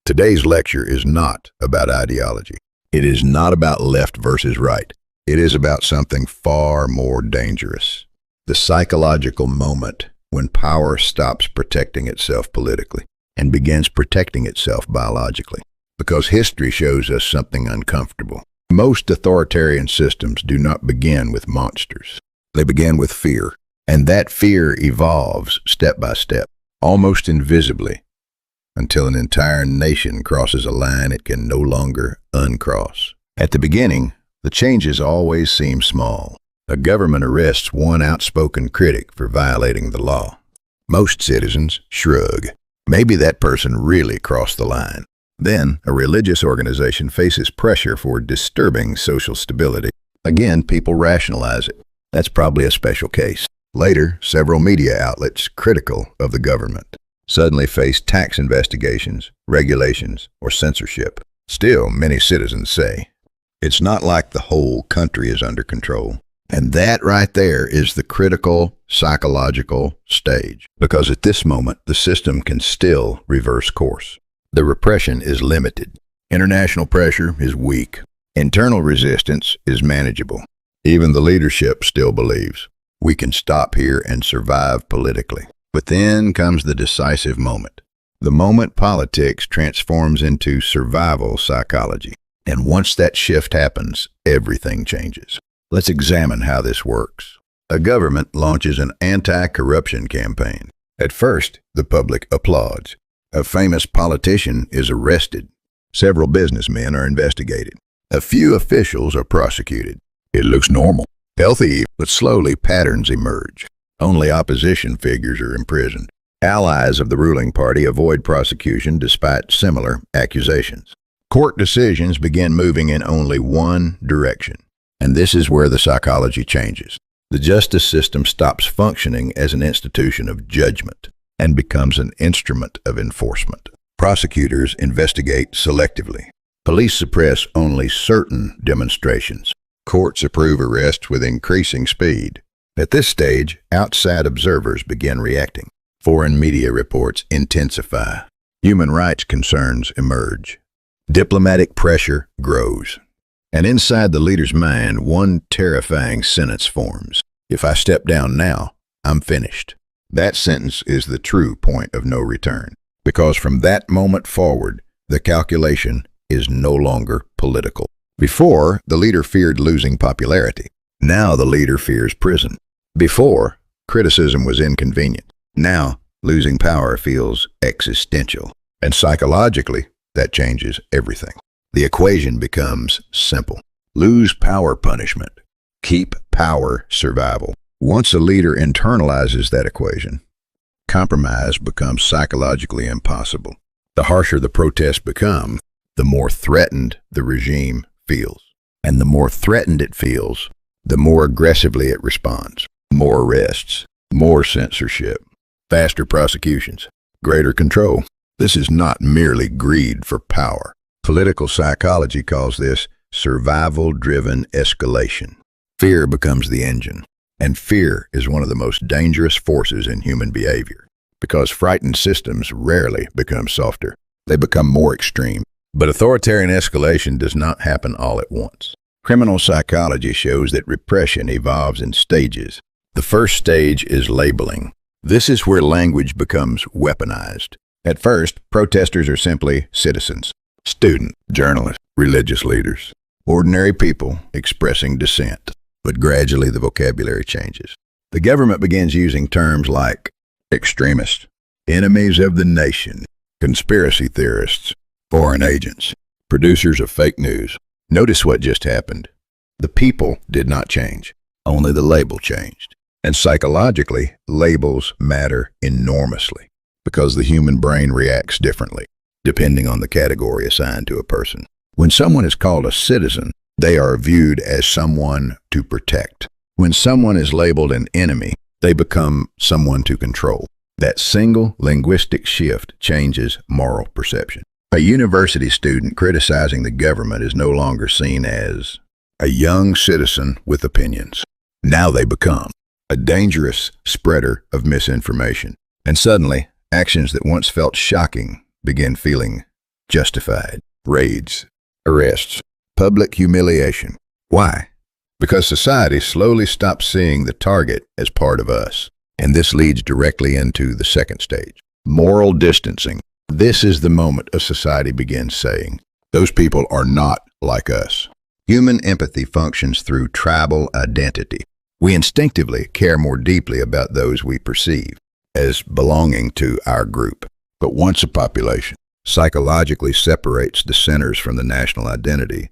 Today's lecture is not about ideology. It is not about left versus right. It is about something far more dangerous. The psychological moment when power stops protecting itself politically and begins protecting itself biologically. Because history shows us something uncomfortable. Most authoritarian systems do not begin with monsters. They begin with fear. And that fear evolves step by step, almost invisibly, until an entire nation crosses a line it can no longer uncross. At the beginning, the changes always seem small. A government arrests one outspoken critic for violating the law. Most citizens shrug. Maybe that person really crossed the line. Then, a religious organization faces pressure for disturbing social stability. Again, people rationalize it. That's probably a special case. Later, several media outlets critical of the government suddenly face tax investigations, regulations, or censorship. Still, many citizens say, it's not like the whole country is under control. And that right there is the critical psychological stage, because at this moment, the system can still reverse course. The repression is limited. International pressure is weak. Internal resistance is manageable. Even the leadership still believes we can stop here and survive politically. But then comes the decisive moment. The moment politics transforms into survival psychology. And once that shift happens, everything changes. Let's examine how this works. A government launches an anti-corruption campaign. At first, the public applauds. A famous politician is arrested. Several businessmen are investigated. A few officials are prosecuted. It looks normal, healthy, but slowly patterns emerge. Only opposition figures are imprisoned. Allies of the ruling party avoid prosecution despite similar accusations. Court decisions begin moving in only one direction. And this is where the psychology changes. The justice system stops functioning as an institution of judgment and becomes an instrument of enforcement. Prosecutors investigate selectively. Police suppress only certain demonstrations. Courts approve arrests with increasing speed. At this stage, outside observers begin reacting. Foreign media reports intensify. Human rights concerns emerge. Diplomatic pressure grows. And inside the leader's mind, one terrifying sentence forms. If I step down now, I'm finished. That sentence is the true point of no return. Because from that moment forward, the calculation is no longer political. Before, the leader feared losing popularity. Now the leader fears prison. Before, criticism was inconvenient. Now, losing power feels existential. And psychologically, that changes everything. The equation becomes simple. Lose power punishment. Keep power survival. Once a leader internalizes that equation, compromise becomes psychologically impossible. The harsher the protests become, the more threatened the regime feels. And the more threatened it feels, the more aggressively it responds. More arrests, more censorship, faster prosecutions, greater control. This is not merely greed for power. Political psychology calls this survival-driven escalation. Fear becomes the engine, and fear is one of the most dangerous forces in human behavior, because frightened systems rarely become softer. They become more extreme. But authoritarian escalation does not happen all at once. Criminal psychology shows that repression evolves in stages. The first stage is labeling. This is where language becomes weaponized. At first, protesters are simply citizens, students, journalists, religious leaders, ordinary people expressing dissent. But gradually the vocabulary changes. The government begins using terms like extremists, enemies of the nation, conspiracy theorists, foreign agents, producers of fake news. Notice what just happened. The people did not change. Only the label changed. And psychologically, labels matter enormously because the human brain reacts differently, depending on the category assigned to a person. When someone is called a citizen, they are viewed as someone to protect. When someone is labeled an enemy, they become someone to control. That single linguistic shift changes moral perception. A university student criticizing the government is no longer seen as a young citizen with opinions. Now they become a dangerous spreader of misinformation. And suddenly, actions that once felt shocking begin feeling justified, raids, arrests, public humiliation. Why? Because society slowly stops seeing the target as part of us. And this leads directly into the second stage, moral distancing. This is the moment a society begins saying, those people are not like us. Human empathy functions through tribal identity. We instinctively care more deeply about those we perceive as belonging to our group. But once a population psychologically separates the centers from the national identity,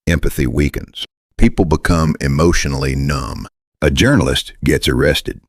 empathy weakens. People become emotionally numb. A journalist gets arrested.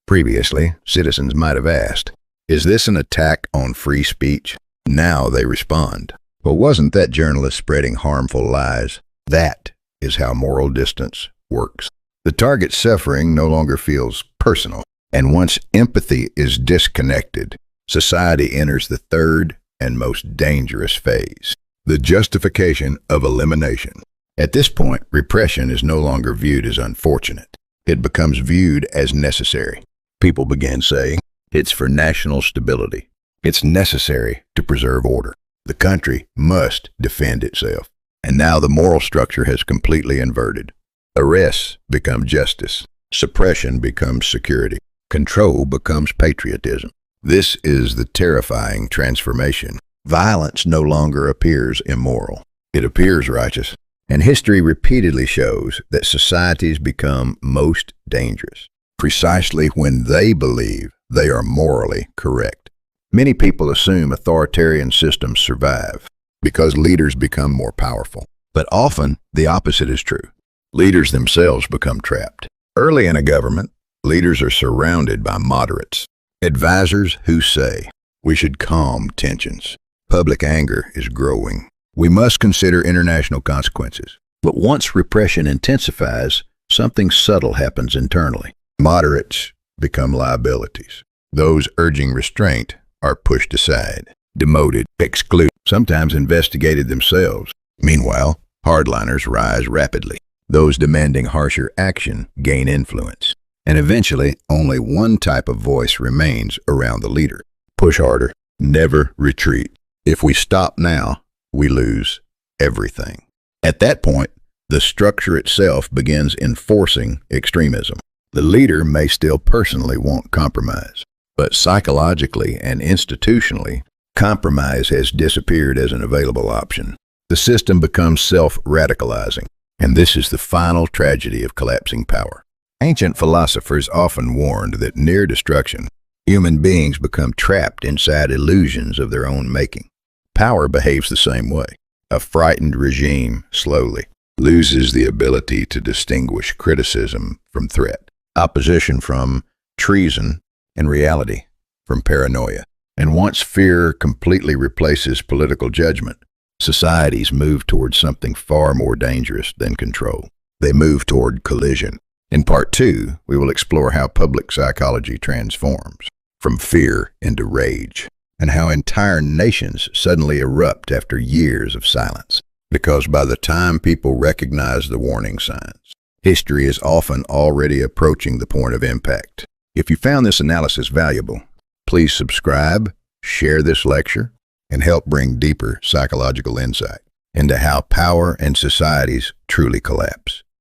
Previously, citizens might have asked, is this an attack on free speech? Now they respond, well, wasn't that journalist spreading harmful lies? That is how moral distance works. The target's suffering no longer feels personal. And once empathy is disconnected, society enters the third and most dangerous phase, the justification of elimination. At this point, repression is no longer viewed as unfortunate. It becomes viewed as necessary. People begin saying, it's for national stability. It's necessary to preserve order. The country must defend itself. And now the moral structure has completely inverted. Arrests become justice. Suppression becomes security. Control becomes patriotism. This is the terrifying transformation. Violence no longer appears immoral. It appears righteous. And history repeatedly shows that societies become most dangerous precisely when they believe they are morally correct. Many people assume authoritarian systems survive because leaders become more powerful. But often the opposite is true. Leaders themselves become trapped. Early in a government, leaders are surrounded by moderates, advisors who say, we should calm tensions. Public anger is growing. We must consider international consequences. But once repression intensifies, something subtle happens internally. Moderates become liabilities. Those urging restraint are pushed aside, demoted, excluded, sometimes investigated themselves. Meanwhile, hardliners rise rapidly. Those demanding harsher action gain influence. And eventually, only one type of voice remains around the leader. Push harder, never retreat. If we stop now, we lose everything. At that point, the structure itself begins enforcing extremism. The leader may still personally want compromise, but psychologically and institutionally, compromise has disappeared as an available option. The system becomes self-radicalizing, and this is the final tragedy of collapsing power. Ancient philosophers often warned that near destruction, human beings become trapped inside illusions of their own making. Power behaves the same way. A frightened regime slowly loses the ability to distinguish criticism from threat, opposition from treason, and reality from paranoia. And once fear completely replaces political judgment, societies move towards something far more dangerous than control. They move toward collision. In Part 2, we will explore how public psychology transforms from fear into rage, and how entire nations suddenly erupt after years of silence. Because by the time people recognize the warning signs, history is often already approaching the point of impact. If you found this analysis valuable, please subscribe, share this lecture, and help bring deeper psychological insight into how power and societies truly collapse.